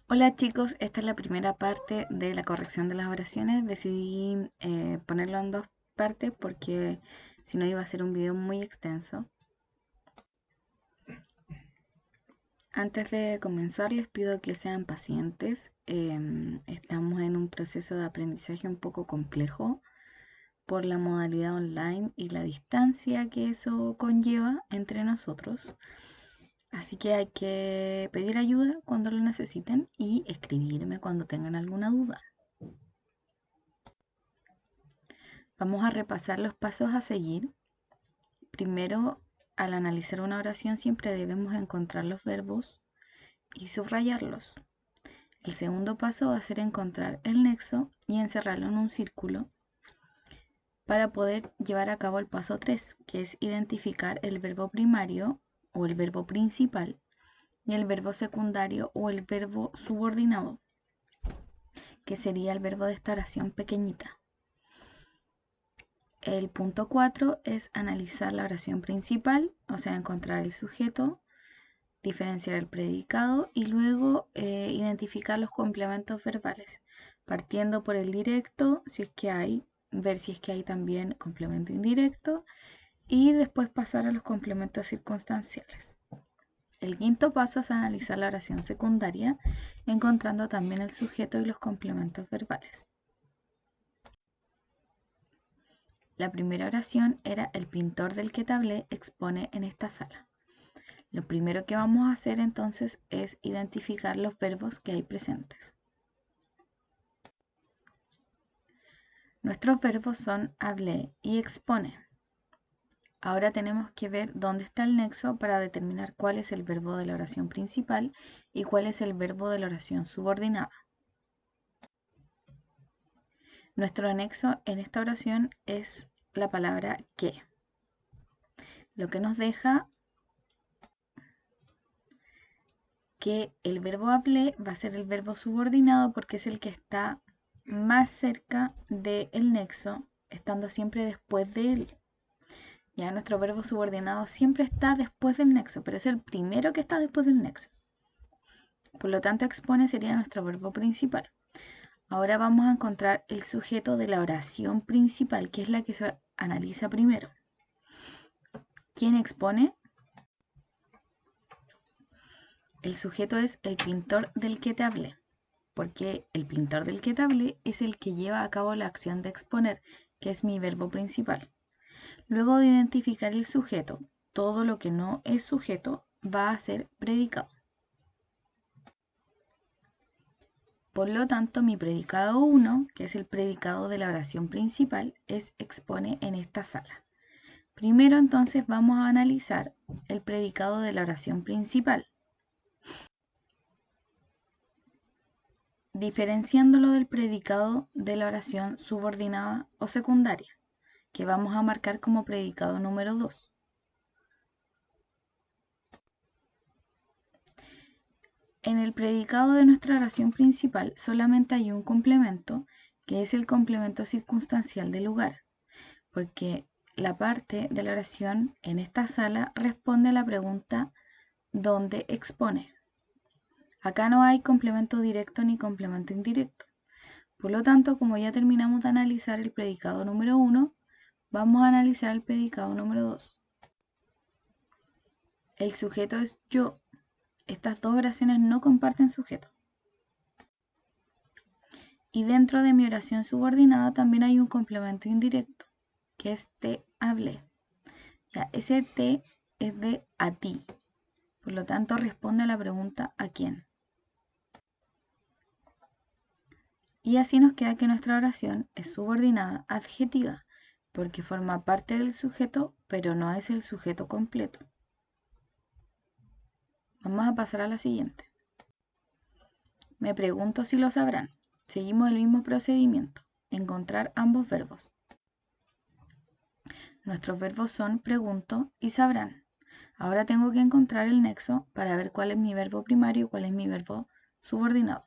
Hola chicos, esta es la primera parte de la corrección de las oraciones. Decidí ponerlo en dos partes porque si no iba a ser un video muy extenso. Antes de comenzar les pido que sean pacientes. Estamos en un proceso de aprendizaje un poco complejo por la modalidad online y la distancia que eso conlleva entre nosotros. Así que hay que pedir ayuda cuando lo necesiten y escribirme cuando tengan alguna duda. Vamos a repasar los pasos a seguir. Primero, al analizar una oración siempre debemos encontrar los verbos y subrayarlos. El segundo paso va a ser encontrar el nexo y encerrarlo en un círculo para poder llevar a cabo el paso 3, que es identificar el verbo primario o el verbo principal y el verbo secundario o el verbo subordinado, que sería el verbo de esta oración pequeñita. El punto 4 es analizar la oración principal, o sea, encontrar el sujeto, diferenciar el predicado y luego identificar los complementos verbales, partiendo por el directo, si es que hay, ver si es que hay también complemento indirecto y después pasar a los complementos circunstanciales. El quinto paso es analizar la oración secundaria, encontrando también el sujeto y los complementos verbales. La primera oración era: el pintor del que te hablé expone en esta sala. Lo primero que vamos a hacer entonces es identificar los verbos que hay presentes. Nuestros verbos son hablé y expone. Ahora tenemos que ver dónde está el nexo para determinar cuál es el verbo de la oración principal y cuál es el verbo de la oración subordinada. Nuestro nexo en esta oración es la palabra que, lo que nos deja que el verbo hablé va a ser el verbo subordinado porque es el que está más cerca del nexo, estando siempre después de él. Ya nuestro verbo subordinado siempre está después del nexo, pero es el primero que está después del nexo. Por lo tanto, expone sería nuestro verbo principal. Ahora vamos a encontrar el sujeto de la oración principal, que es la que se analiza primero. ¿Quién expone? El sujeto es el pintor del que te hablé, porque el pintor del que te hablé es el que lleva a cabo la acción de exponer, que es mi verbo principal. Luego de identificar el sujeto, todo lo que no es sujeto va a ser predicado. Por lo tanto, mi predicado 1, que es el predicado de la oración principal, es expone en esta sala. Primero entonces vamos a analizar el predicado de la oración principal, diferenciándolo del predicado de la oración subordinada o secundaria, que vamos a marcar como predicado número 2. En el predicado de nuestra oración principal solamente hay un complemento, que es el complemento circunstancial del lugar, porque la parte de la oración en esta sala responde a la pregunta ¿dónde expone? Acá no hay complemento directo ni complemento indirecto. Por lo tanto, como ya terminamos de analizar el predicado número 1, vamos a analizar el predicado número 2. El sujeto es yo. Estas dos oraciones no comparten sujeto. Y dentro de mi oración subordinada también hay un complemento indirecto, que es te hablé. Ya, ese te es de a ti. Por lo tanto, responde a la pregunta ¿a quién? Y así nos queda que nuestra oración es subordinada adjetiva, porque forma parte del sujeto, pero no es el sujeto completo. Vamos a pasar a la siguiente. Me pregunto si lo sabrán. Seguimos el mismo procedimiento. Encontrar ambos verbos. Nuestros verbos son pregunto y sabrán. Ahora tengo que encontrar el nexo para ver cuál es mi verbo primario y cuál es mi verbo subordinado.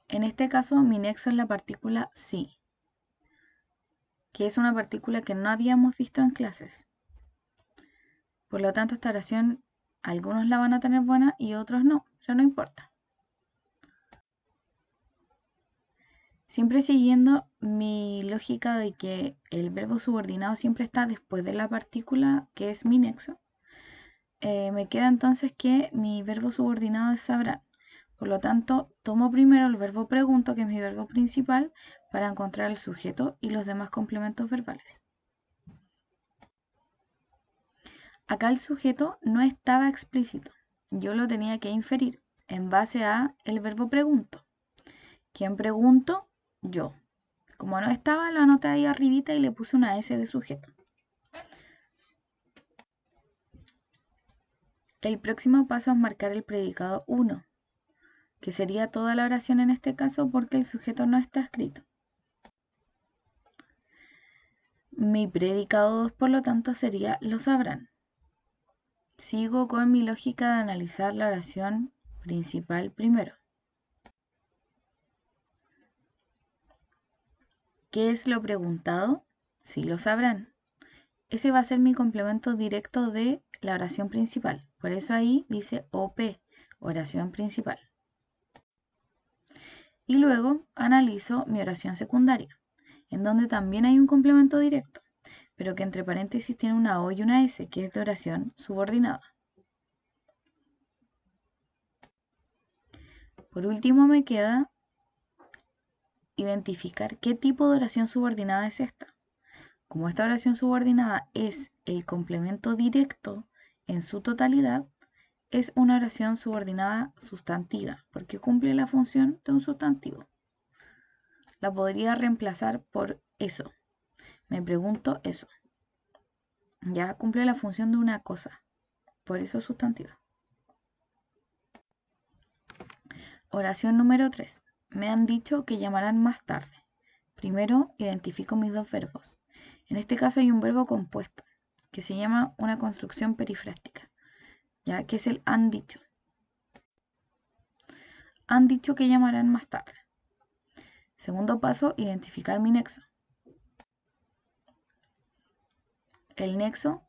En este caso, mi nexo es la partícula sí, que es una partícula que no habíamos visto en clases. Por lo tanto, esta oración Algunos la van a tener buena y otros no, pero no importa. Siempre siguiendo mi lógica de que el verbo subordinado siempre está después de la partícula que es mi nexo, me queda entonces que mi verbo subordinado es sabrán. Por lo tanto, tomo primero el verbo pregunto, que es mi verbo principal, para encontrar el sujeto y los demás complementos verbales. Acá el sujeto no estaba explícito. Yo lo tenía que inferir en base a el verbo pregunto. ¿Quién pregunto? Yo. Como no estaba, lo anoté ahí arribita y le puse una S de sujeto. El próximo paso es marcar el predicado 1, que sería toda la oración en este caso porque el sujeto no está escrito. Mi predicado 2, por lo tanto, sería lo sabrán. Sigo con mi lógica de analizar la oración principal primero. ¿Qué es lo preguntado? Sí lo sabrán. Ese va a ser mi complemento directo de la oración principal. Por eso ahí dice OP, oración principal. Y luego analizo mi oración secundaria, en donde también hay un complemento directo, pero que entre paréntesis tiene una O y una S, que es de oración subordinada. Por último me queda identificar qué tipo de oración subordinada es esta. Como esta oración subordinada es el complemento directo en su totalidad, es una oración subordinada sustantiva, porque cumple la función de un sustantivo. La podría reemplazar por eso. Me pregunto eso. Ya cumple la función de una cosa, por eso es sustantiva. Oración número 3. Me han dicho que llamarán más tarde. Primero identifico mis dos verbos. En este caso hay un verbo compuesto, que se llama una construcción perifrástica, ya que es el han dicho. Han dicho que llamarán más tarde. Segundo paso, identificar mi nexo. El nexo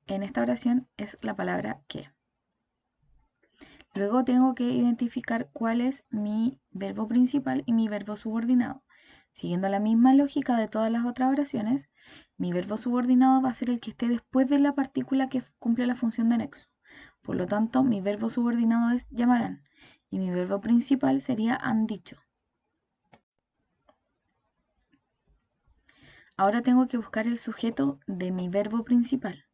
en esta oración es la palabra que. Luego tengo que identificar cuál es mi verbo principal y mi verbo subordinado. Siguiendo la misma lógica de todas las otras oraciones, mi verbo subordinado va a ser el que esté después de la partícula que cumple la función de nexo. Por lo tanto, mi verbo subordinado es llamarán y mi verbo principal sería han dicho. Ahora tengo que buscar el sujeto de mi verbo principal.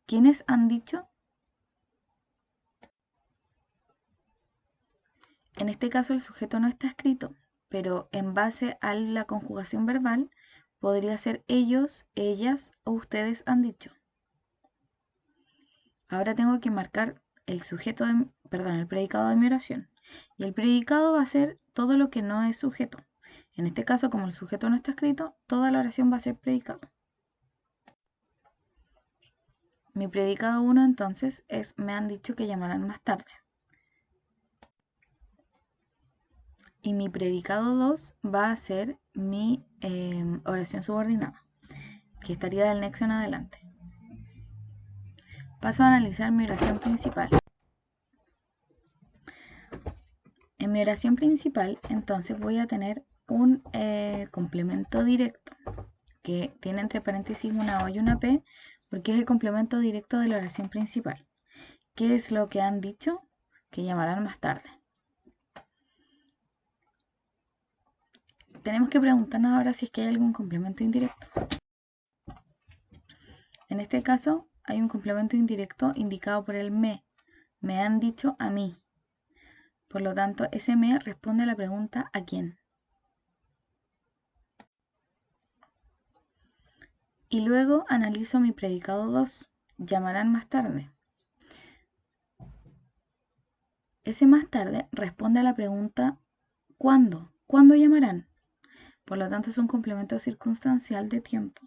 ¿Quiénes han dicho? En este caso el sujeto no está escrito, pero en base a la conjugación verbal podría ser ellos, ellas o ustedes han dicho. Ahora tengo que marcar el sujeto el predicado de mi oración. Y el predicado va a ser todo lo que no es sujeto. En este caso, como el sujeto no está escrito, toda la oración va a ser predicado. Mi predicado 1 entonces es me han dicho que llamarán más tarde. Y mi predicado 2 va a ser mi oración subordinada, que estaría del nexo en adelante. Paso a analizar mi oración principal. En mi oración principal, entonces voy a tener un complemento directo, que tiene entre paréntesis una O y una P, porque es el complemento directo de la oración principal. ¿Qué es lo que han dicho? Que llamarán más tarde. Tenemos que preguntarnos ahora si es que hay algún complemento indirecto. En este caso, hay un complemento indirecto indicado por el me. Me han dicho a mí. Por lo tanto, ese me responde a la pregunta ¿a quién? Y luego analizo mi predicado 2. Llamarán más tarde. Ese más tarde responde a la pregunta ¿cuándo? ¿Cuándo llamarán? Por lo tanto, es un complemento circunstancial de tiempo.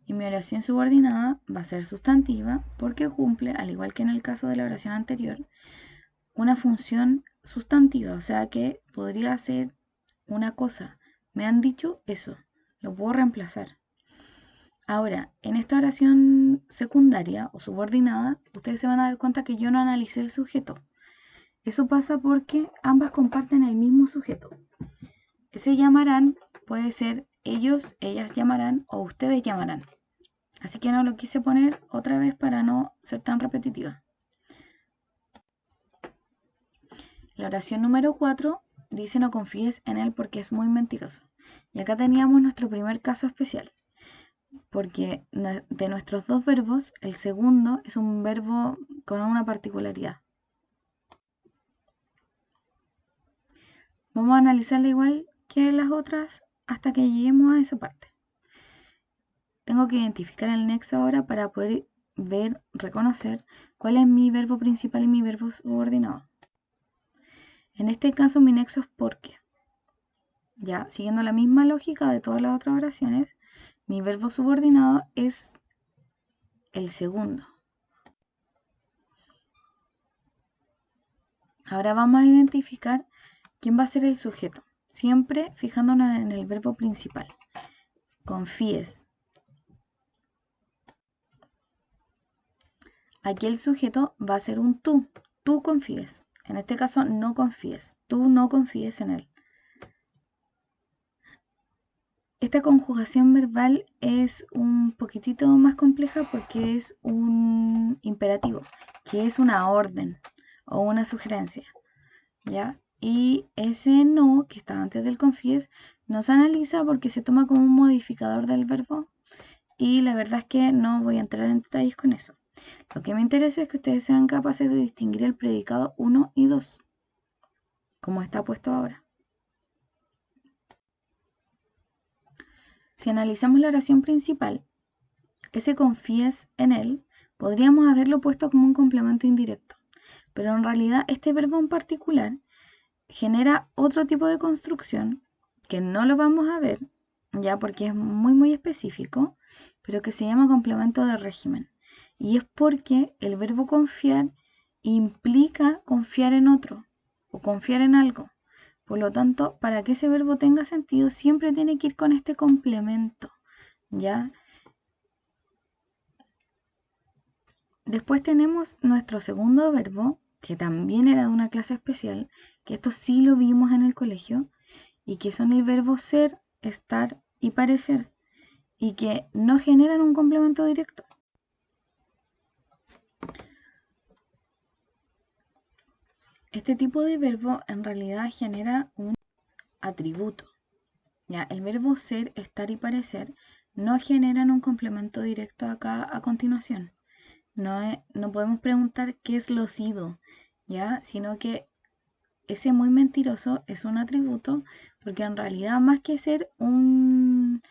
Y mi oración subordinada va a ser sustantiva porque cumple, al igual que en el caso de la oración anterior, una función sustantiva, o sea que podría ser una cosa. Me han dicho eso, lo puedo reemplazar. Ahora, en esta oración secundaria o subordinada, ustedes se van a dar cuenta que yo no analicé el sujeto. Eso pasa porque ambas comparten el mismo sujeto. Ese llamarán puede ser ellos, ellas llamarán o ustedes llamarán. Así que no lo quise poner otra vez para no ser tan repetitiva. La oración número 4 dice no confíes en él porque es muy mentiroso. Y acá teníamos nuestro primer caso especial, porque de nuestros dos verbos, el segundo es un verbo con una particularidad. Vamos a analizarla igual que las otras hasta que lleguemos a esa parte. Tengo que identificar el nexo ahora para poder ver, reconocer cuál es mi verbo principal y mi verbo subordinado. En este caso mi nexo es porque. Ya, siguiendo la misma lógica de todas las otras oraciones, mi verbo subordinado es el segundo. Ahora vamos a identificar quién va a ser el sujeto, siempre fijándonos en el verbo principal. Confíes. Aquí el sujeto va a ser un tú. Tú confíes. En este caso, no confíes. Tú no confíes en él. Esta conjugación verbal es un poquitito más compleja porque es un imperativo, que es una orden o una sugerencia, ¿ya? Y ese no, que está antes del confíes, no se analiza porque se toma como un modificador del verbo y la verdad es que no voy a entrar en detalles con eso. Lo que me interesa es que ustedes sean capaces de distinguir el predicado 1 y 2, como está puesto ahora. Si analizamos la oración principal, ese confíes en él, podríamos haberlo puesto como un complemento indirecto, pero en realidad este verbo en particular genera otro tipo de construcción que no lo vamos a ver, ya porque es muy específico, pero que se llama complemento de régimen. Y es porque el verbo confiar implica confiar en otro o confiar en algo. Por lo tanto, para que ese verbo tenga sentido, siempre tiene que ir con este complemento, ¿ya? Después tenemos nuestro segundo verbo, que también era de una clase especial, que esto sí lo vimos en el colegio, y que son el verbo ser, estar y parecer, y que no generan un complemento directo. Este tipo de verbo en realidad genera un atributo. ¿Ya? El verbo ser, estar y parecer no generan un complemento directo acá a continuación. No podemos preguntar qué es lo sido, ¿ya? Sino que ese muy mentiroso es un atributo porque en realidad más que ser un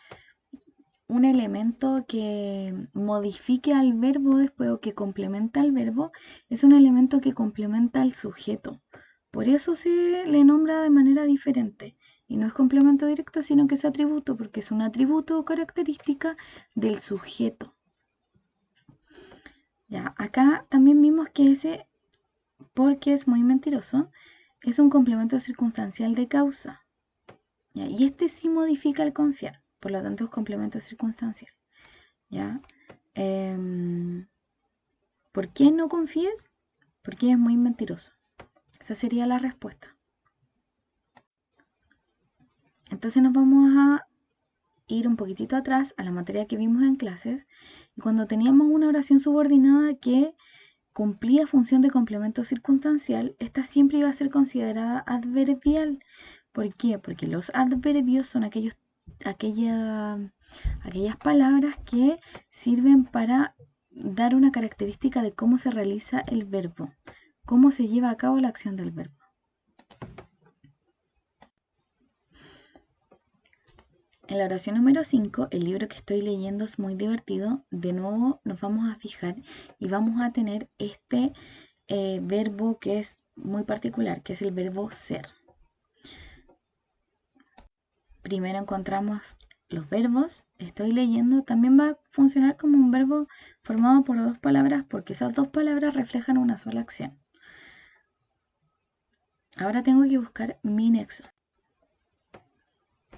elemento que modifique al verbo después o que complementa al verbo, es un elemento que complementa al sujeto. Por eso se le nombra de manera diferente. Y no es complemento directo, sino que es atributo, porque es un atributo o característica del sujeto. Ya, acá también vimos que ese, porque es muy mentiroso, es un complemento circunstancial de causa. ¿Ya? Y este sí modifica el confiar, por lo tanto es complemento circunstancial. ¿Ya? ¿Por qué no confíes? Porque es muy mentiroso. Esa sería la respuesta. Entonces nos vamos a ir un poquitito atrás a la materia que vimos en clases y cuando teníamos una oración subordinada que cumplía función de complemento circunstancial, esta siempre iba a ser considerada adverbial. ¿Por qué? Porque los adverbios son aquellas palabras que sirven para dar una característica de cómo se realiza el verbo, cómo se lleva a cabo la acción del verbo. En la oración número 5, el libro que estoy leyendo es muy divertido. De nuevo nos vamos a fijar y vamos a tener este verbo que es muy particular, que es el verbo ser. Primero encontramos los verbos. Estoy leyendo, también va a funcionar como un verbo formado por dos palabras porque esas dos palabras reflejan una sola acción. Ahora tengo que buscar mi nexo.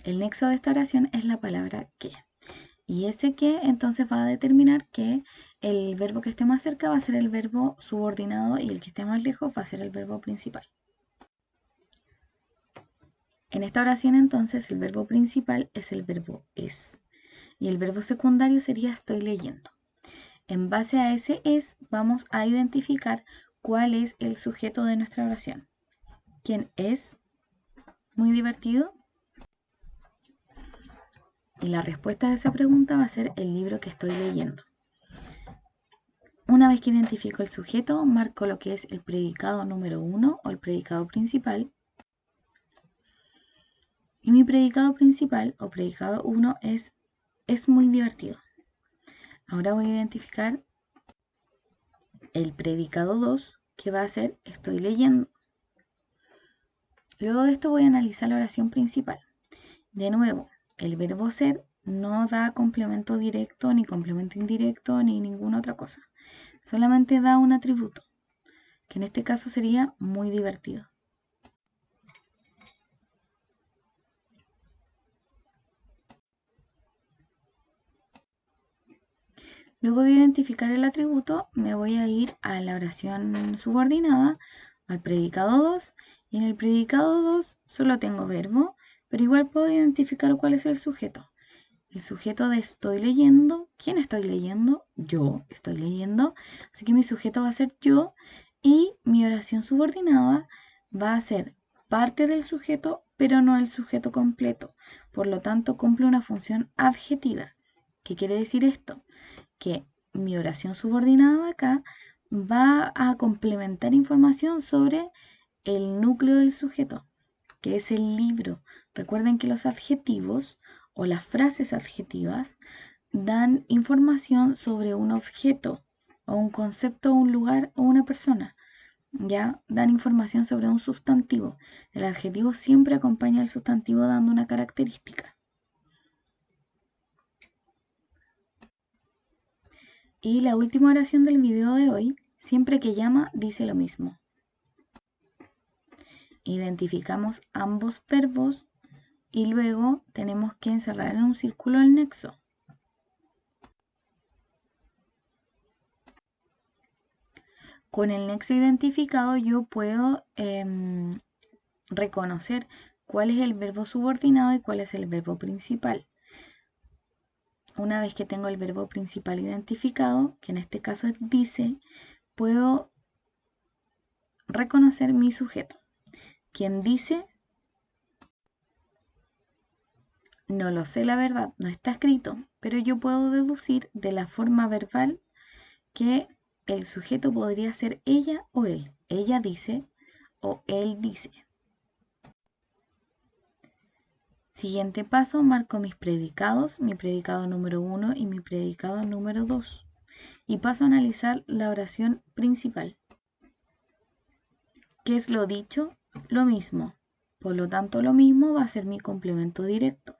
El nexo de esta oración es la palabra que. Y ese que entonces va a determinar que el verbo que esté más cerca va a ser el verbo subordinado y el que esté más lejos va a ser el verbo principal. En esta oración entonces el verbo principal es el verbo es y el verbo secundario sería estoy leyendo. En base a ese es vamos a identificar cuál es el sujeto de nuestra oración. ¿Quién es? Muy divertido. Y la respuesta a esa pregunta va a ser el libro que estoy leyendo. Una vez que identifico el sujeto, marco lo que es el predicado número 1 o el predicado principal. Y mi predicado principal o predicado 1 es muy divertido. Ahora voy a identificar el predicado 2, que va a ser estoy leyendo. Luego de esto voy a analizar la oración principal. De nuevo, el verbo ser no da complemento directo, ni complemento indirecto, ni ninguna otra cosa. Solamente da un atributo, que en este caso sería muy divertido. Luego de identificar el atributo, me voy a ir a la oración subordinada, al predicado 2, y en el predicado 2 solo tengo verbo, pero igual puedo identificar cuál es el sujeto. El sujeto de estoy leyendo, ¿quién estoy leyendo? Yo estoy leyendo, así que mi sujeto va a ser yo, y mi oración subordinada va a ser parte del sujeto, pero no el sujeto completo. Por lo tanto, cumple una función adjetiva. ¿Qué quiere decir esto? Que mi oración subordinada acá va a complementar información sobre el núcleo del sujeto, que es el libro. Recuerden que los adjetivos o las frases adjetivas dan información sobre un objeto o un concepto, un lugar o una persona. Ya dan información sobre un sustantivo. El adjetivo siempre acompaña al sustantivo dando una característica. Y la última oración del video de hoy, siempre que llama, dice lo mismo. Identificamos ambos verbos y luego tenemos que encerrar en un círculo el nexo. Con el nexo identificado yo puedo reconocer cuál es el verbo subordinado y cuál es el verbo principal. Una vez que tengo el verbo principal identificado, que en este caso es dice, puedo reconocer mi sujeto. ¿Quién dice? No lo sé, la verdad, no está escrito, pero yo puedo deducir de la forma verbal que el sujeto podría ser ella o él. Ella dice o él dice. Siguiente paso, marco mis predicados, mi predicado número 1 y mi predicado número 2. Y paso a analizar la oración principal. ¿Qué es lo dicho? Lo mismo. Por lo tanto, lo mismo va a ser mi complemento directo.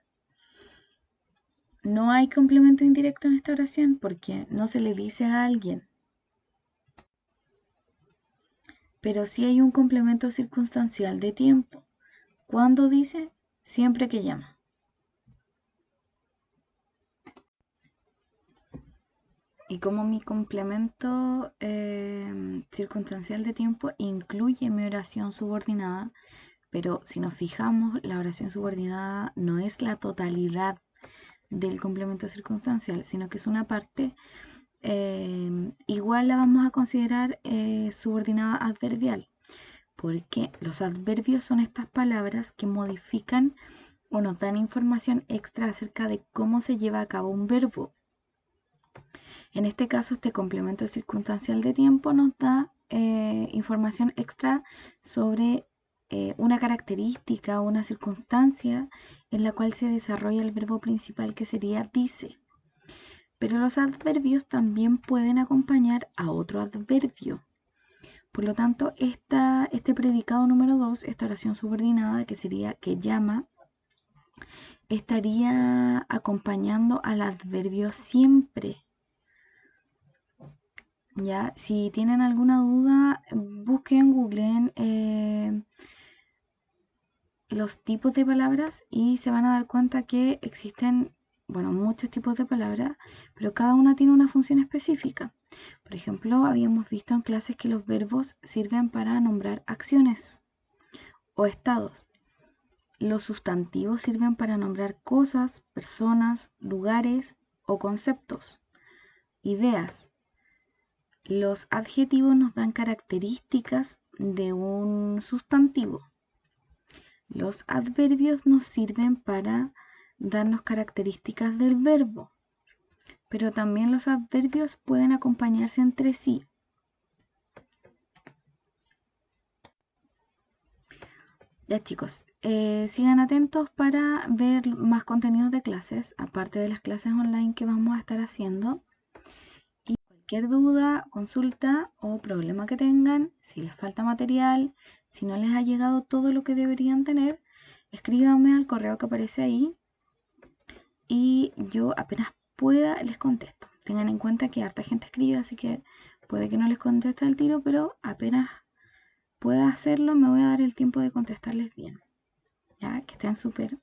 No hay complemento indirecto en esta oración porque no se le dice a alguien. Pero sí hay un complemento circunstancial de tiempo. ¿Cuándo dice? Siempre que llama. Y como mi complemento circunstancial de tiempo incluye mi oración subordinada, pero si nos fijamos, la oración subordinada no es la totalidad del complemento circunstancial, sino que es una parte, igual la vamos a considerar subordinada adverbial, porque los adverbios son estas palabras que modifican o nos dan información extra acerca de cómo se lleva a cabo un verbo. En este caso, este complemento circunstancial de tiempo nos da información extra sobre una característica o una circunstancia en la cual se desarrolla el verbo principal, que sería dice. Pero los adverbios también pueden acompañar a otro adverbio. Por lo tanto, este predicado número 2, esta oración subordinada, que sería que llama, estaría acompañando al adverbio siempre. Ya, si tienen alguna duda, busquen, googleen los tipos de palabras y se van a dar cuenta que existen bueno, muchos tipos de palabras, pero cada una tiene una función específica. Por ejemplo, habíamos visto en clases que los verbos sirven para nombrar acciones o estados. Los sustantivos sirven para nombrar cosas, personas, lugares o conceptos, ideas. Los adjetivos nos dan características de un sustantivo. Los adverbios nos sirven para darnos características del verbo, pero también los adverbios pueden acompañarse entre sí. Ya chicos, sigan atentos para ver más contenidos de clases, aparte de las clases online que vamos a estar haciendo. Y cualquier duda, consulta o problema que tengan, si les falta material, si no les ha llegado todo lo que deberían tener, escríbanme al correo que aparece ahí y yo apenas pueda les contesto. Tengan en cuenta que harta gente escribe, así que puede que no les conteste al tiro, pero apenas pueda hacerlo me voy a dar el tiempo de contestarles bien. Ya, que estén súper.